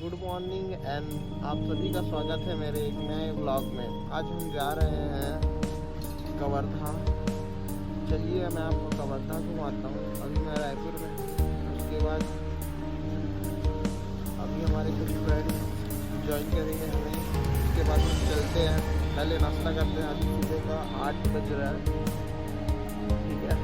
Good morning and आप सभी का स्वागत है मेरे एक नए ब्लॉग में। आज हम जा रहे हैं कवर्धा। चलिए मैं आपको कवर्धा घुमाता हूँ। अभी मैं रायपुर में, उसके बाद अभी हमारे कुछ फ्रेंड ज्वाइन करेंगे हमें, उसके बाद हम चलते हैं। पहले नाश्ता करते हैं। अभी सुबह का 8 बज रहा है, ठीक है।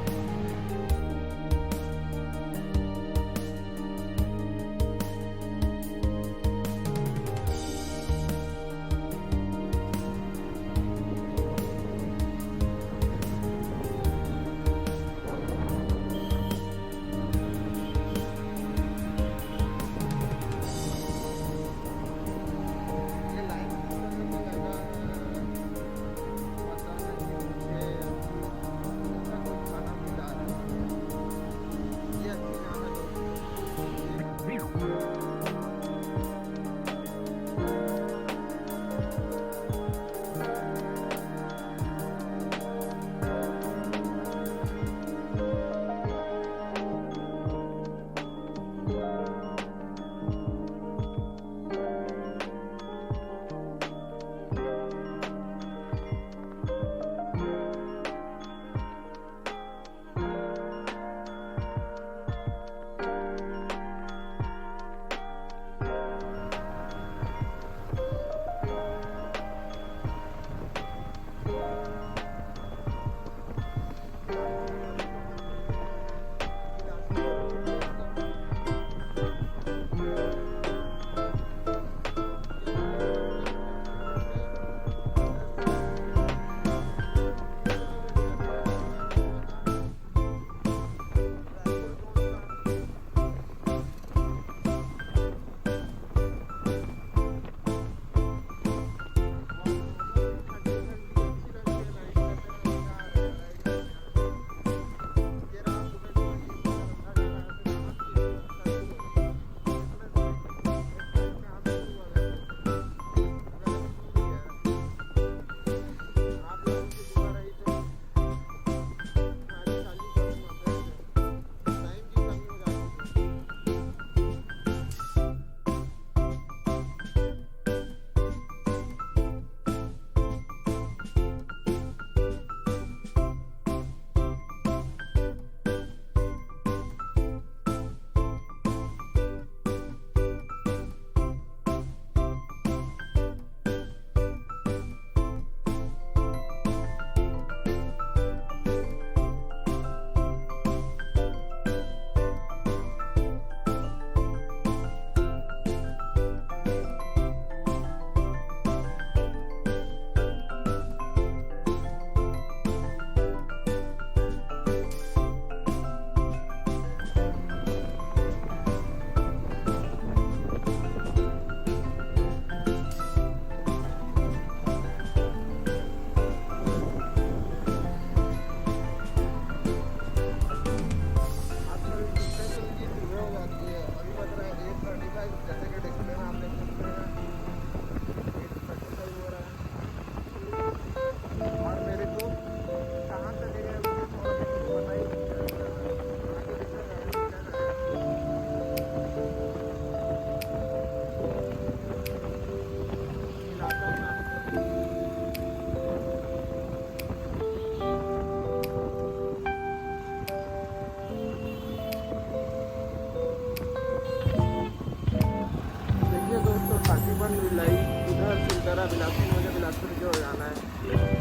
बिलासपुर, मुझे बिलासपुर की ओर जाना है।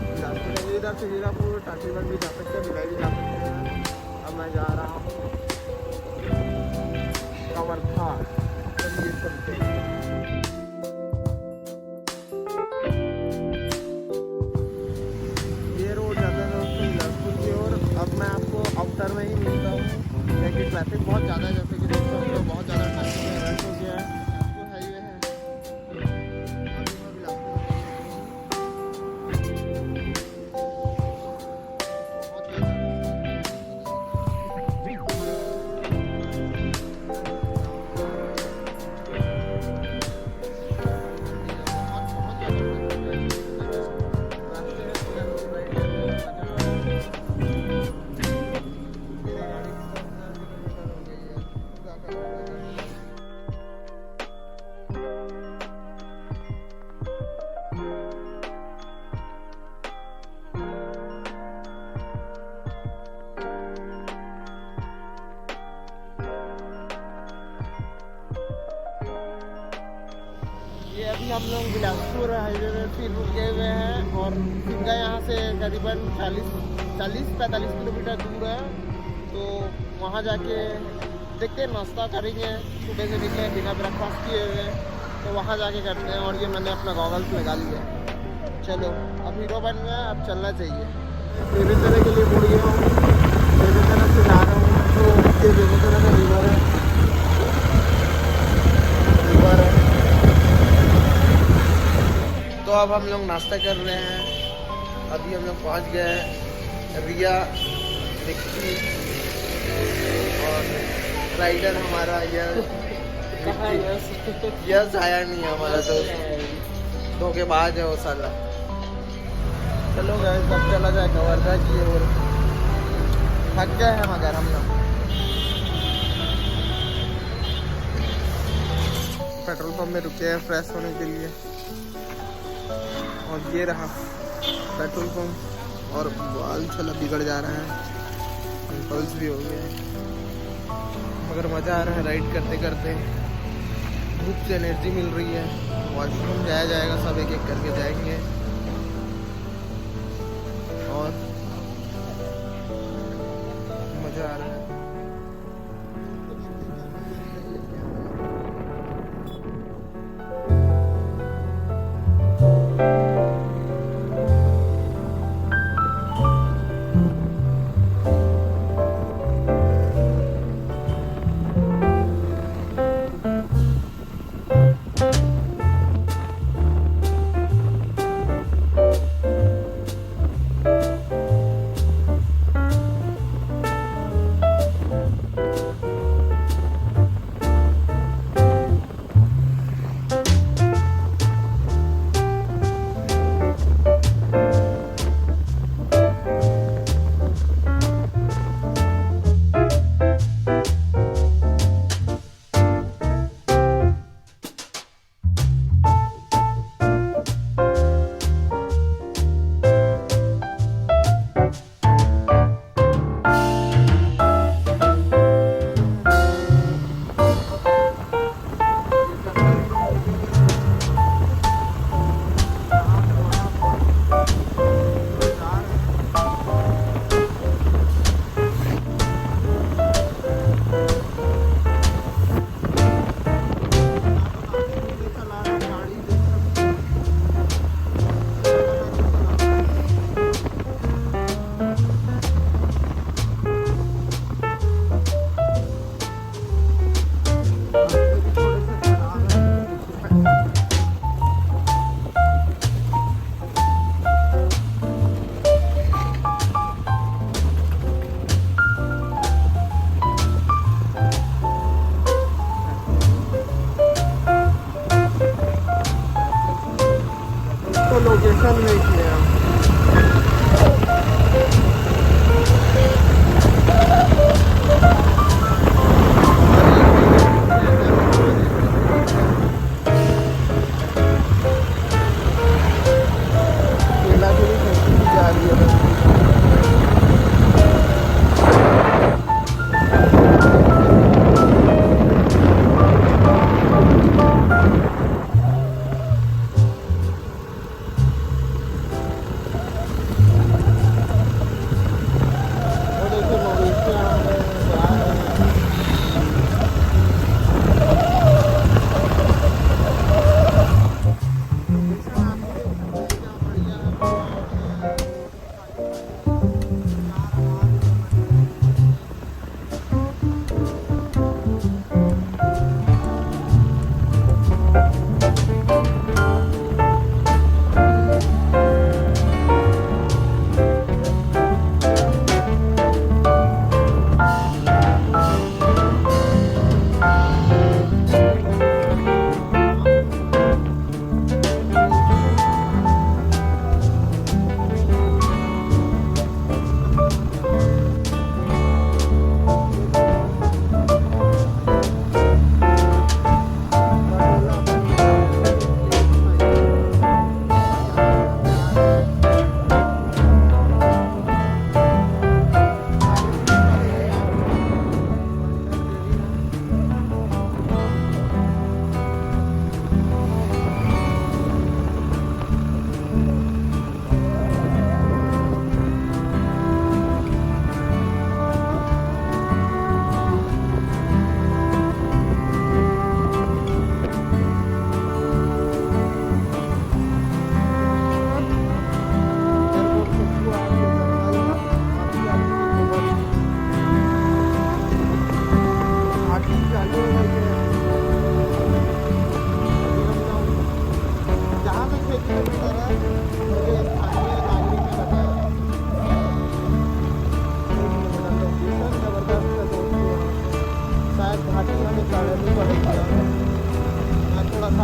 बिलासपुर इधर से हीरापुर टाटीबंद भी जा सकते हैं, भिलाई भी जा सकते हैं। अब मैं जा रहा हूँ कवर्धा। चलिए चलते हैं। ये रोड जाता है दोस्तों बिलासपुर की ओर। अब मैं आपको आउटर में ही मिलता हूँ, लेकिन ट्रैफिक बहुत ज़्यादा है। जैसे कि दोस्तों बहुत ज़्यादा ट्रैफिक में रश हो गया है। अभी हम लोग बिलासपुर हाईवे में फिर रुके हुए हैं और फिर यहाँ से करीबन 40-45 किलोमीटर दूर है। तो वहाँ जाके देखते हैं, नाश्ता करेंगे। सुबह से निकले बिना ब्रेकफास्ट किए हुए, तो वहाँ जाके करते हैं। और ये मैंने अपना गॉगल्स लगा लिया। चलो अब हीरो बन गया, अब चलना चाहिए। बेगूसराय के लिए मुड़ गया हूँ, बेगूसराय से जा रहा हूँ। तो ये बेगूसराय का रिवर है, तो अब हम लोग नाश्ता कर रहे हैं। अभी हम लोग पहुँच गए हैं रिया रिक्की और राइडर हमारा यस आया नहीं है हमारा दोस्त, धोखेबाज है वो साला। चलो गए, सब चला जाए कवर्धा की ओर। थक गए हैं मगर हम लोग। पेट्रोल पंप में रुके हैं फ्रेश होने के लिए। और ये रहा पेट्रोल पंप, और बाल छला बिगड़ जा रहा है, पिंपल्स भी हो गए, मगर मज़ा आ रहा है राइड करते करते। धूप से एनर्जी मिल रही है। वॉशरूम जाया जाएगा, सब एक एक करके जाएंगे। और मज़ा आ रहा है। लोकेशन देख लिया।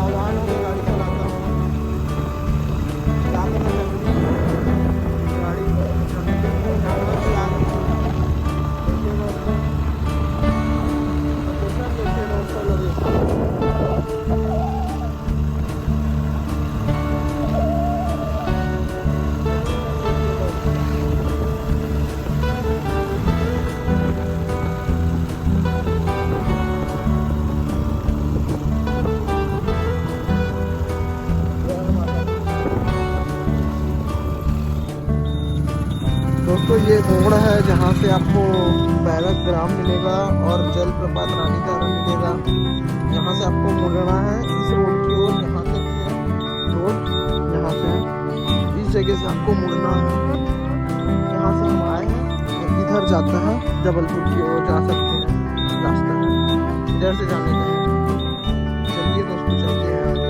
आह्वान से गाड़ी चलाता हूँ। गाड़ी जानवर चला रहे हैं। देखिए दोस्तों, लोकेशन देखिए दोस्तों, लोकेशन दोस्तों, ये मोड़ है जहाँ से आपको बैरक ग्राम मिलेगा और जलप्रपात रानीधारा मिलेगा। यहाँ से आपको मुड़ना है इस रोड की ओर। यहाँ तक है रोड, यहाँ से इस जगह से आपको मुड़ना है। यहाँ से हम आए हैं और इधर जाता है जबलपुर की ओर, जा सकते हैं, रास्ता है इधर से जाने का। चलिए दोस्तों, चलते हैं आगे।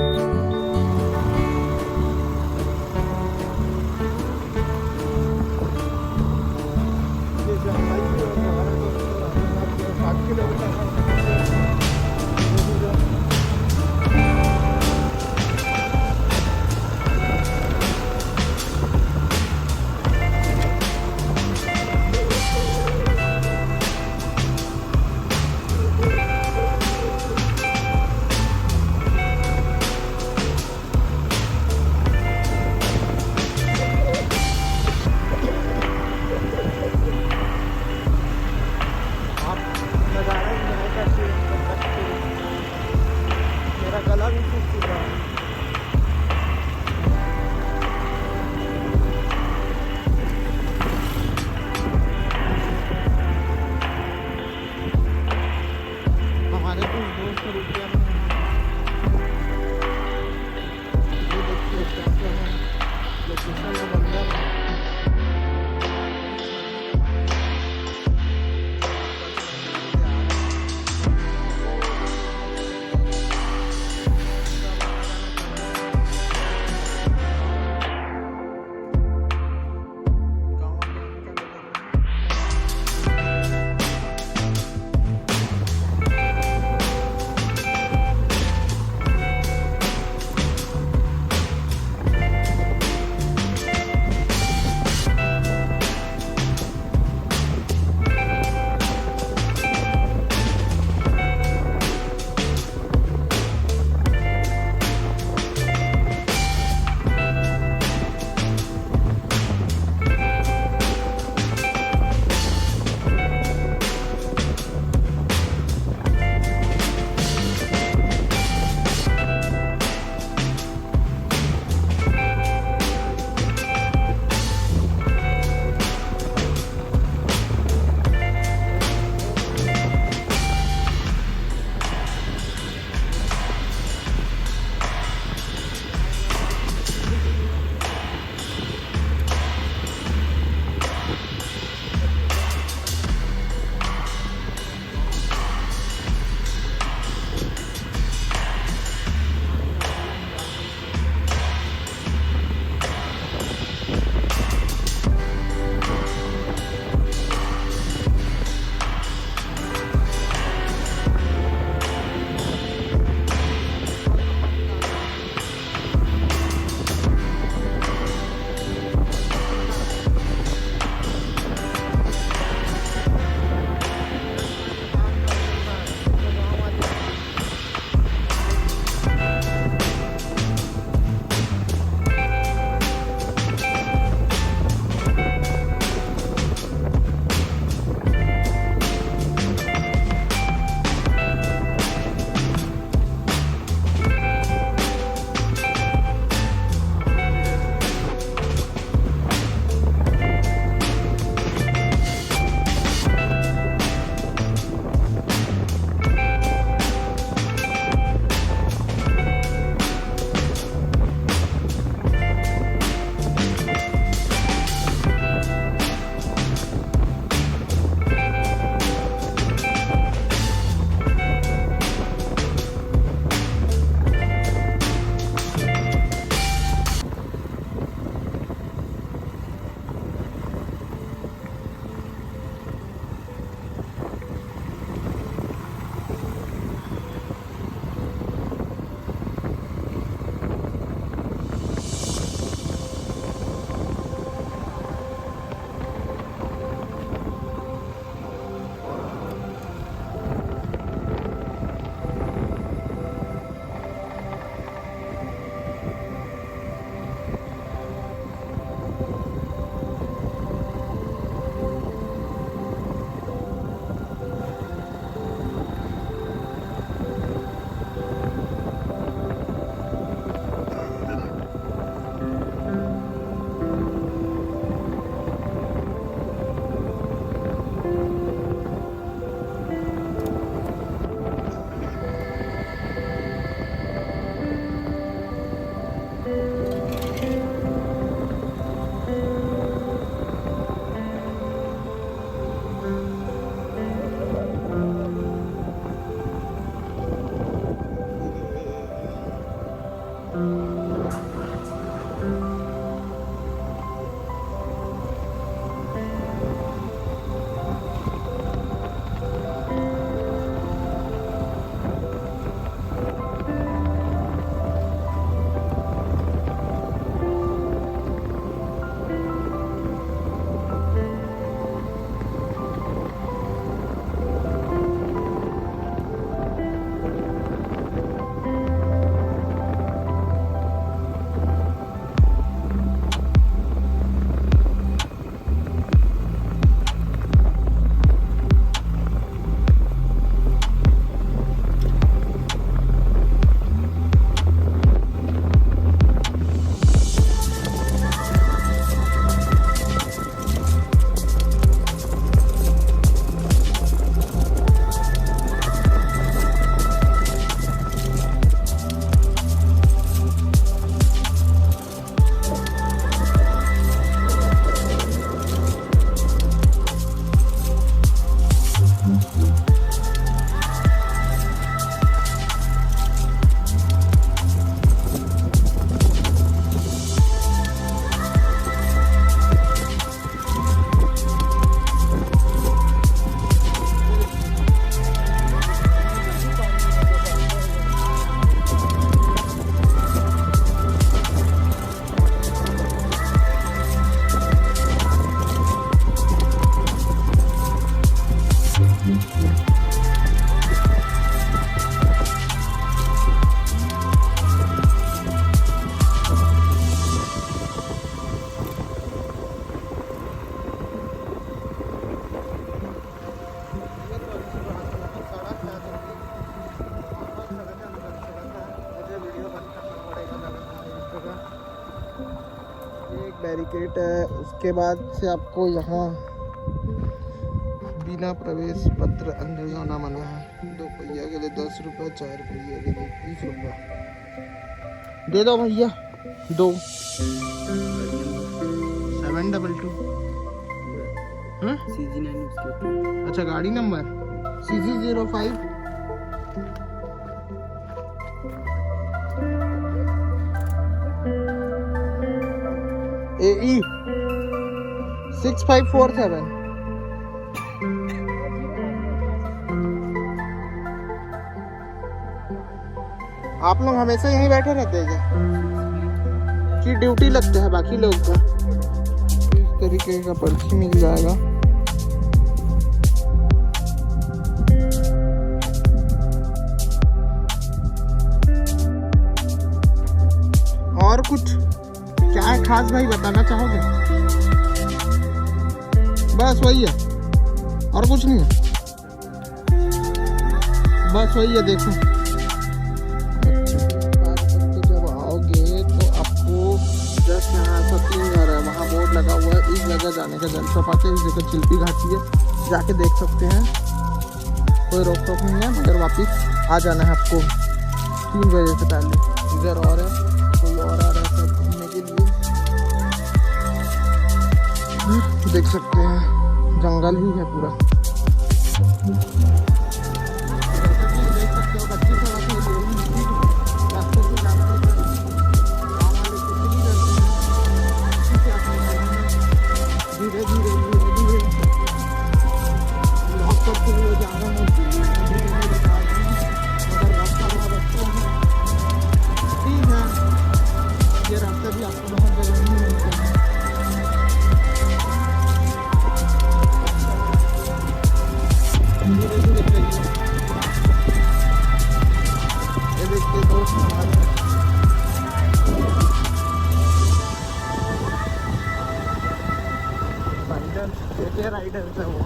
बैरिकेड है। उसके बाद से आपको यहाँ बिना प्रवेश पत्र अंदर जाना मना है। 2 पहिया के लिए 10 रुपये, 4 पहिया के लिए 20 रुपये। दे दो भैया 2 722 CG9। अच्छा गाड़ी नंबर CG05 AE 6547। आप लोग हमेशा यहीं बैठे रहते हैं क्या कि ड्यूटी लगते हैं बाकी लोग का? इस तरीके का पर्ची मिल जाएगा। और कुछ क्या है खास भाई बताना चाहोगे? बस वही है और कुछ नहीं है, बस वही है। देखो जब आओगे तो आपको जस्ट यहाँ पर 3 घर है, वहाँ बोर्ड लगा हुआ है इस जगह जाने का। जल चौपाटी इस जगह चिल्पी घाटी है, जाके देख सकते हैं, कोई रोक टोक नहीं है। मगर वापिस आ जाना है आपको 3 बजे से पहले। इधर और है, कोई और आ रहा है सब घूमने के लिए। देख सकते हैं जंगल ही है पूरा। देख सकते हो कच्ची सड़क है, रास्ते से जाते धीरे धीरे धीरे धीरे लॉक करते हुए जा रहे हैं। मगर रास्ता बहुत अच्छा है, ठीक है। ये रास्ता भी आपको बहुत जगह नहीं मिलता है। धीरे धीरे चलिए। ये देखिए दोस्त हमारे राइडर, राइडर है वो।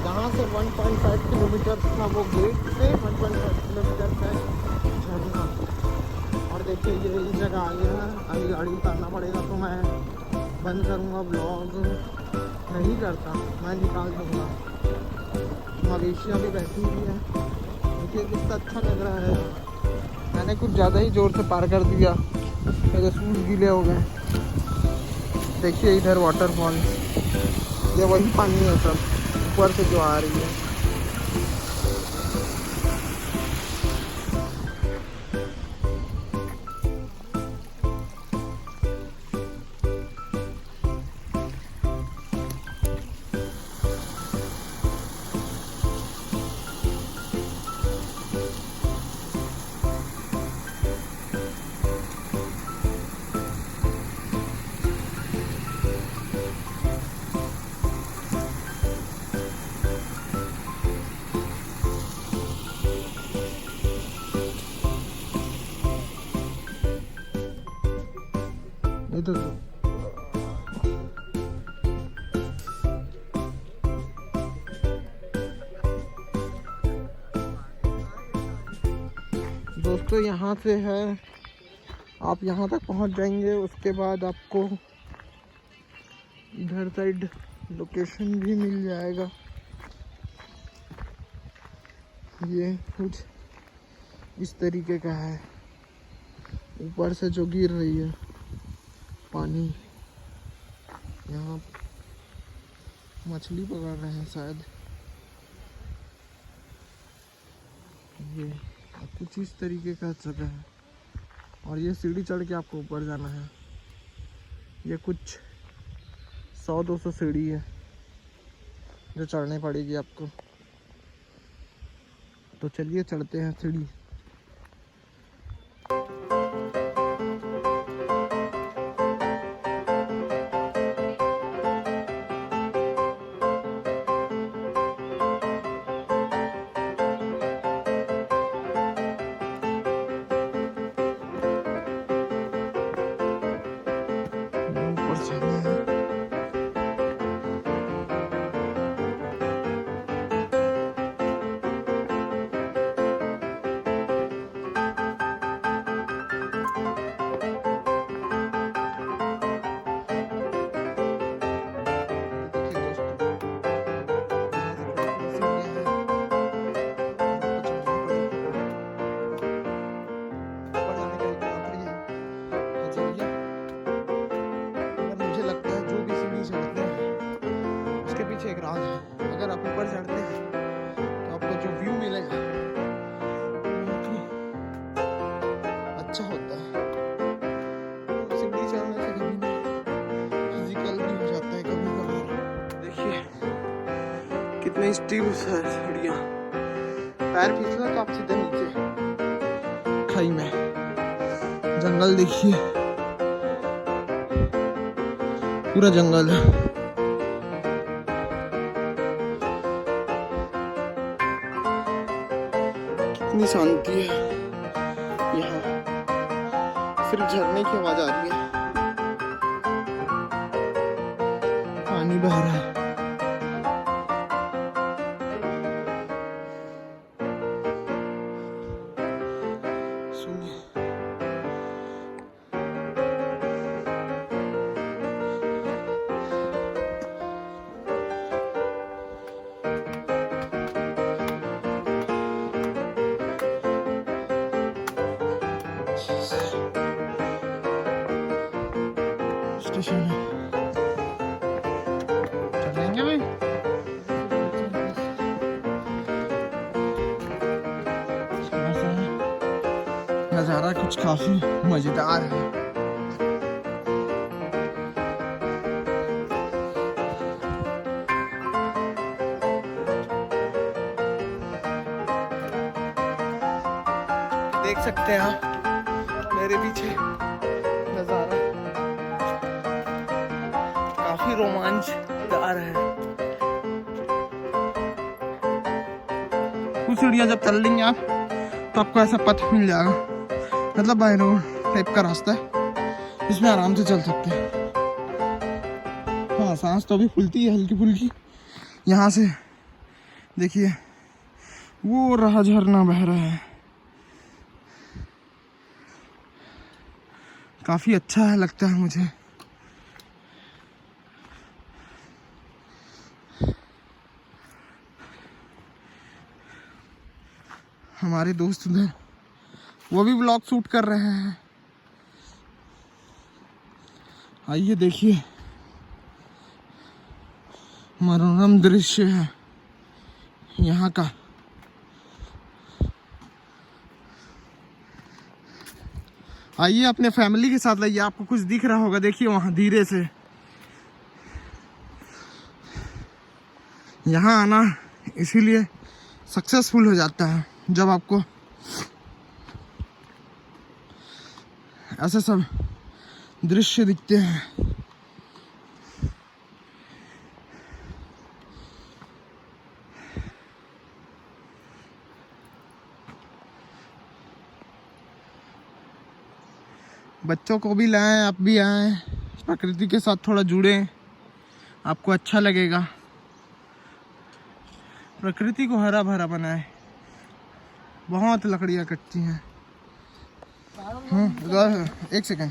जहाँ से 1.5 किलोमीटर था वो गेट से 1.5 किलोमीटर है झरना। और देखिए ये इस जगह आ गया है। अभी गाड़ी उतारना पड़ेगा तो मैं बंद करूँगा ब्लॉग। नहीं करता, मैं निकाल दूँगा। मवेशियाँ भी बैठी हुई हैं, मुझे कितना अच्छा लग रहा है। मैंने कुछ ज़्यादा ही ज़ोर से पार कर दिया, मेरे शूज़ गीले हो गए। देखिए इधर वाटरफॉल, ये वही पानी है सब ऊपर से जो आ रही है। इधर दोस्तों यहाँ से है, आप यहाँ तक पहुँच जाएंगे। उसके बाद आपको इधर साइड लोकेशन भी मिल जाएगा। ये कुछ इस तरीके का है, ऊपर से जो गिर रही है पानी। यहाँ मछली पकड़ रहे हैं शायद। ये कुछ इस तरीके का जगह है और ये सीढ़ी चढ़ के आपको ऊपर जाना है। ये कुछ 100-200 सीढ़ी है जो चढ़नी पड़ेगी आपको। तो चलिए चढ़ते हैं सीढ़ी। ऊपर जाना है। एक राज है, अगर आप ऊपर चढ़ते हैं तो आपको जो व्यू मिलेगा अच्छा होता है। सीढ़ी चढ़ने से कभी फिजिकल भी हो जाता है कभी कभार। देखिए कितने स्टीप है सीढ़ियाँ, पैर फिसला तो आप सीधे नीचे खाई में। जंगल देखिए, पूरा जंगल है। कितनी शांति है यहाँ, सिर्फ झरने की आवाज आ रही है, पानी बह रहा है। सुनिए स्टेशन है, चलेंगे भाई। नज़ारा कुछ काफी मजेदार है। देख सकते हैं आप मेरे पीछे नज़ारा काफी रोमांचदार है। कुछ सीढ़ियाँ जब चल लेंगे आप तो आपको ऐसा पथ मिल जाएगा, मतलब बाय रोड टाइप का रास्ता है, इसमें आराम से चल सकते हैं। हाँ सांस तो अभी फूलती है हल्की फुल्की। यहाँ से देखिए वो रहा झरना बह रहा है, काफी अच्छा है लगता है मुझे। हमारे दोस्त उधर वो भी ब्लॉग शूट कर रहे हैं। आइए देखिए, मनोरम दृश्य है यहाँ का। आइए अपने फैमिली के साथ लाइए, आपको कुछ दिख रहा होगा, देखिए वहाँ धीरे से। यहाँ आना इसीलिए सक्सेसफुल हो जाता है जब आपको ऐसे सब दृश्य दिखते हैं। बच्चों को भी लाएं, आप भी आएं, प्रकृति के साथ थोड़ा जुड़ें, आपको अच्छा लगेगा। प्रकृति को हरा भरा बनाएं। बहुत लकड़ियाँ कटती हैं। एक सेकेंड।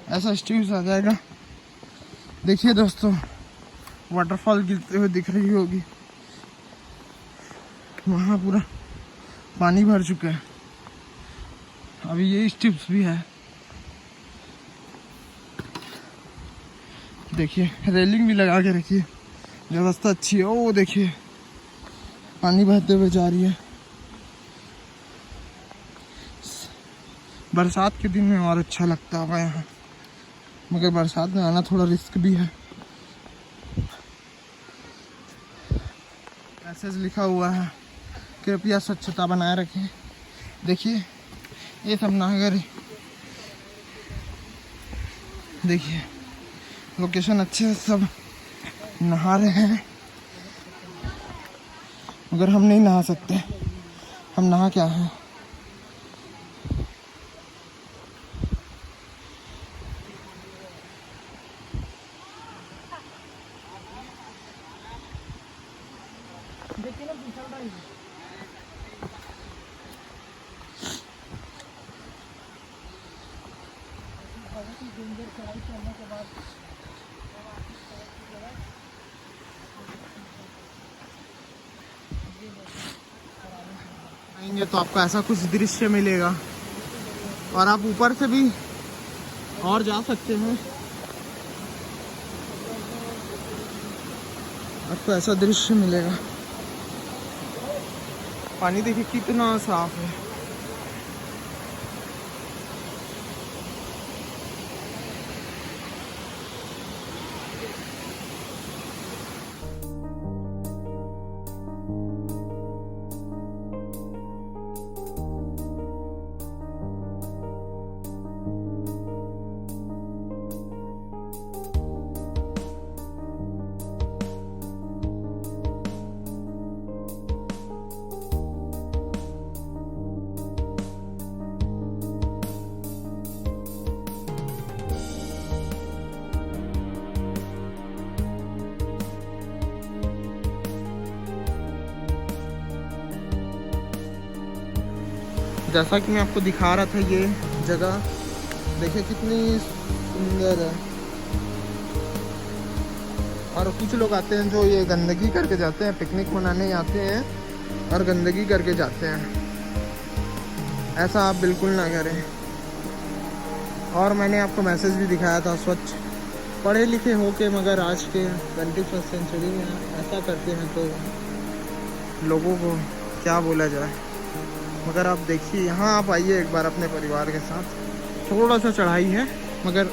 ऐसा स्ट्रीम्स आ जाएगा। देखिए दोस्तों, वाटरफॉल गिरते हुए दिख रही होगी। वहाँ पूरा पानी भर चुका है। अभी ये स्ट्रिप्स भी है। देखिए रेलिंग भी लगा के रखी है, व्यवस्था अच्छी है। ओ देखिए पानी बहते हुए जा रही है। बरसात के दिन में और अच्छा लगता होगा यहाँ, मगर बरसात में आना थोड़ा रिस्क भी है। मैसेज लिखा हुआ है, कृपया स्वच्छता बनाए रखें। देखिए ये सब नागरिक, देखिए लोकेशन अच्छे से सब नहा रहे हैं, मगर हम नहीं नहा सकते। हम नहा क्या है। आएंगे तो आपको ऐसा कुछ दृश्य मिलेगा, और आप ऊपर से भी और जा सकते हैं। आपको ऐसा दृश्य मिलेगा। पानी देखिए कितना साफ है। जैसा कि मैं आपको दिखा रहा था, ये जगह देखिए कितनी सुंदर है। और कुछ लोग आते हैं जो ये गंदगी करके जाते हैं, पिकनिक मनाने आते हैं और गंदगी करके जाते हैं। ऐसा आप बिल्कुल ना करें। और मैंने आपको मैसेज भी दिखाया था, स्वच्छ पढ़े लिखे हो के मगर आज के 21वीं सेंचुरी में ऐसा करते हैं तो लोगों को क्या बोला जाए। मगर आप देखिए, यहाँ आप आइए एक बार अपने परिवार के साथ। थोड़ा सा चढ़ाई है, मगर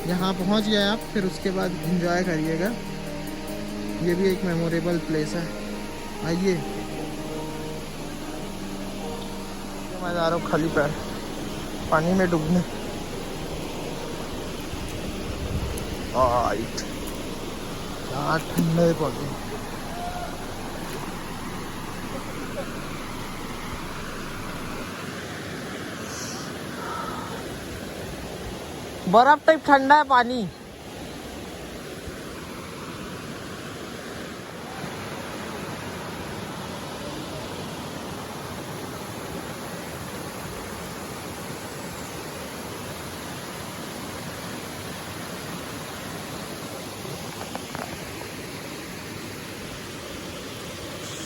यहाँ पहुँच गए आप, फिर उसके बाद एंजॉय करिएगा। ये भी एक मेमोरेबल प्लेस है। आइए। मैं जा रहा हूँ खाली पैर पानी में डूबने। क्या ठंडे पौधे। बर्फ टाइप ठंडा है पानी।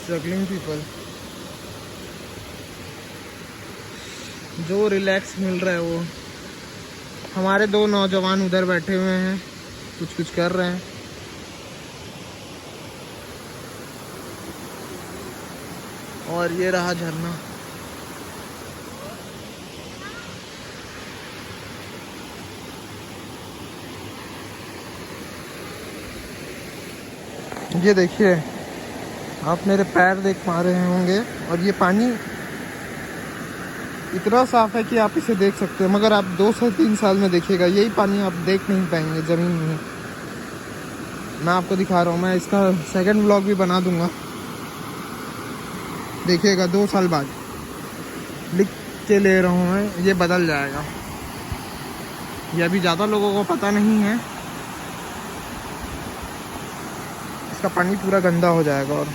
स्ट्रगलिंग पीपल, जो रिलैक्स मिल रहा है वो। हमारे दो नौजवान उधर बैठे हुए हैं, कुछ कुछ कर रहे हैं। और ये रहा झरना। ये देखिए, आप मेरे पैर देख पा रहे होंगे, और ये पानी इतना साफ है कि आप इसे देख सकते हैं, मगर आप 2 से 3 साल में देखिएगा यही पानी आप देख नहीं पाएंगे ज़मीन में। मैं आपको दिखा रहा हूँ, मैं इसका सेकंड व्लॉग भी बना दूंगा, देखिएगा 2 साल बाद। लिख के ले रहा हूँ मैं, ये बदल जाएगा। ये अभी ज़्यादा लोगों को पता नहीं है, इसका पानी पूरा गंदा हो जाएगा। और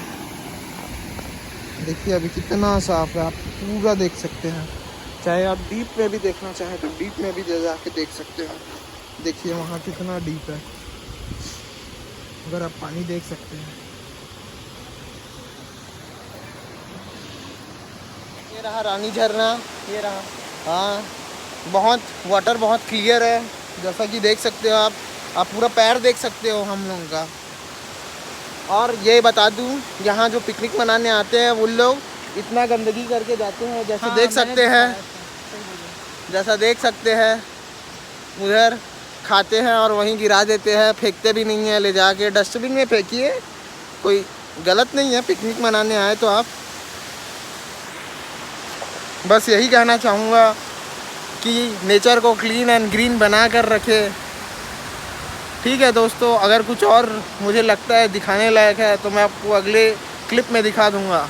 देखिए अभी कितना साफ है, आप पूरा देख सकते हैं। चाहे आप डीप में भी देखना चाहें तो डीप में भी जाके देख सकते हैं। देखिए वहाँ कितना डीप है, अगर आप पानी देख सकते हैं। ये रहा रानी झरना, ये रहा। हाँ, बहुत वाटर बहुत क्लियर है, जैसा कि देख सकते हो आप पूरा पैर देख सकते हो हम लोगों का। और ये बता दूं, यहाँ जो पिकनिक मनाने आते हैं वो लोग इतना गंदगी करके जाते हैं, जैसे देख सकते हैं, जैसा देख सकते हैं। उधर खाते हैं और वहीं गिरा देते हैं, फेंकते भी नहीं है। ले जाके डस्टबिन में फेंकिए, कोई गलत नहीं है, पिकनिक मनाने आए तो आप। बस यही कहना चाहूँगा कि नेचर को क्लीन एंड ग्रीन बना कर रखे। ठीक है दोस्तों, अगर कुछ और मुझे लगता है दिखाने लायक है तो मैं आपको अगले क्लिप में दिखा दूँगा।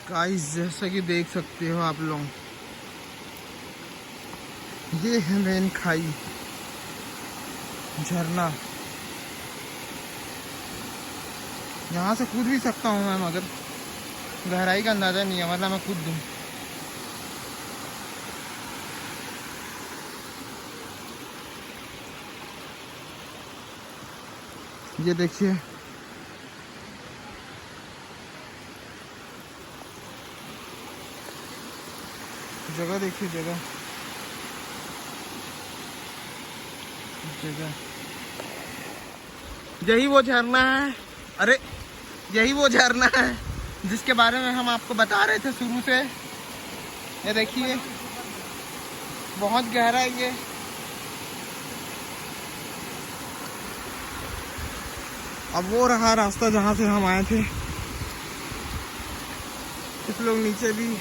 गाइस जैसा कि देख सकते हो आप लोग, ये है मेन खाई, झरना। यहाँ से कूद भी सकता हूँ मैं, मगर गहराई का अंदाजा नहीं है, वरना मैं कूद दूँ। ये देखिए, जगह देखिए, जगह जगह। यही वो झरना है, अरे यही वो झरना है जिसके बारे में हम आपको बता रहे थे शुरू से। ये देखिए बहुत गहरा है ये। अब वो रहा रास्ता जहाँ से हम आए थे। कुछ लोग नीचे भी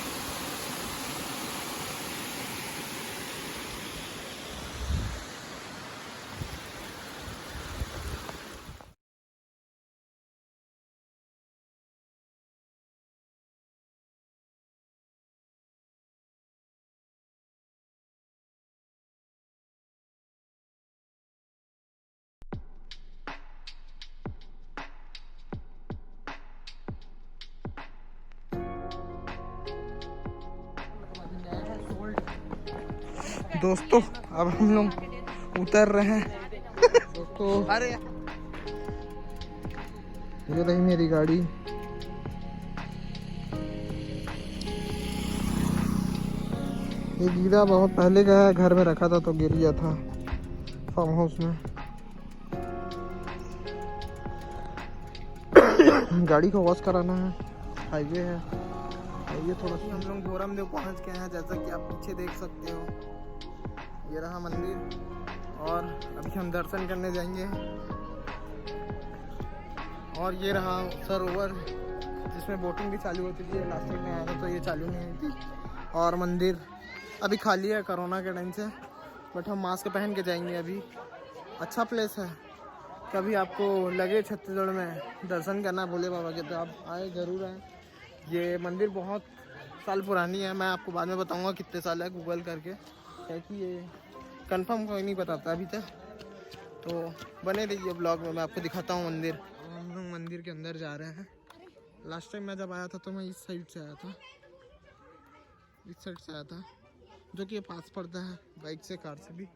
दोस्तों अब हम लोग उतर रहे हैं दोस्तों। अरे ये रही मेरी गाड़ी। ये गिरा बहुत पहले का है, घर में रखा था तो गिर गया था फार्म हाउस में। गाड़ी को वॉश कराना है, हाईवे है। ये थोड़ा सा हम लोग भोरमदेव पहुंच गए हैं, जैसा कि आप पीछे देख सकते हो। ये रहा मंदिर, और अभी हम दर्शन करने जाएंगे। और ये रहा सरोवर जिसमें बोटिंग भी चालू होती थी। लास्ट टाइम में आया था तो ये चालू नहीं हुई थी। और मंदिर अभी खाली है कोरोना के टाइम से, बट हम मास्क पहन के जाएंगे। अभी अच्छा प्लेस है, कभी आपको लगे छत्तीसगढ़ में दर्शन करना भोले बाबा के तो आप आए, ज़रूर आए। ये मंदिर बहुत साल पुरानी है। मैं आपको बाद में बताऊंगा कितने साल है गूगल करके, क्योंकि ये कंफर्म कोई नहीं बताता अभी तक। तो बने रहिए ब्लॉग में, मैं आपको दिखाता हूँ मंदिर। हम लोग मंदिर के अंदर जा रहे हैं। लास्ट टाइम मैं जब आया था तो मैं इस साइड से आया था, इस साइड से आया था, जो कि ये पास पड़ता है बाइक से कार से भी।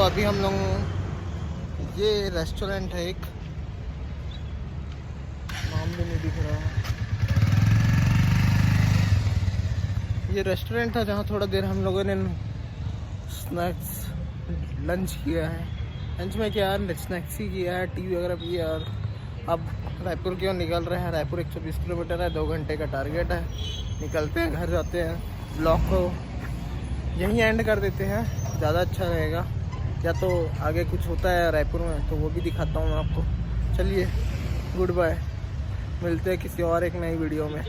अभी हम लोग, ये रेस्टोरेंट है एक, नाम भी नहीं दिख रहा। ये रेस्टोरेंट था जहाँ थोड़ा देर हम लोगों ने स्नैक्स लंच किया है। लंच में क्या है, स्नैक्स ही किया है, टी वगैरह पिया। और अब रायपुर की ओर निकल रहे हैं। रायपुर 120 किलोमीटर है, 2 घंटे का टारगेट है। निकलते हैं, घर जाते हैं। ब्लॉग को यहीं एंड कर देते हैं, ज़्यादा अच्छा रहेगा। या तो आगे कुछ होता है रायपुर में तो वो भी दिखाता हूँ मैं आपको। चलिए, गुड बाय, मिलते हैं किसी और एक नई वीडियो में।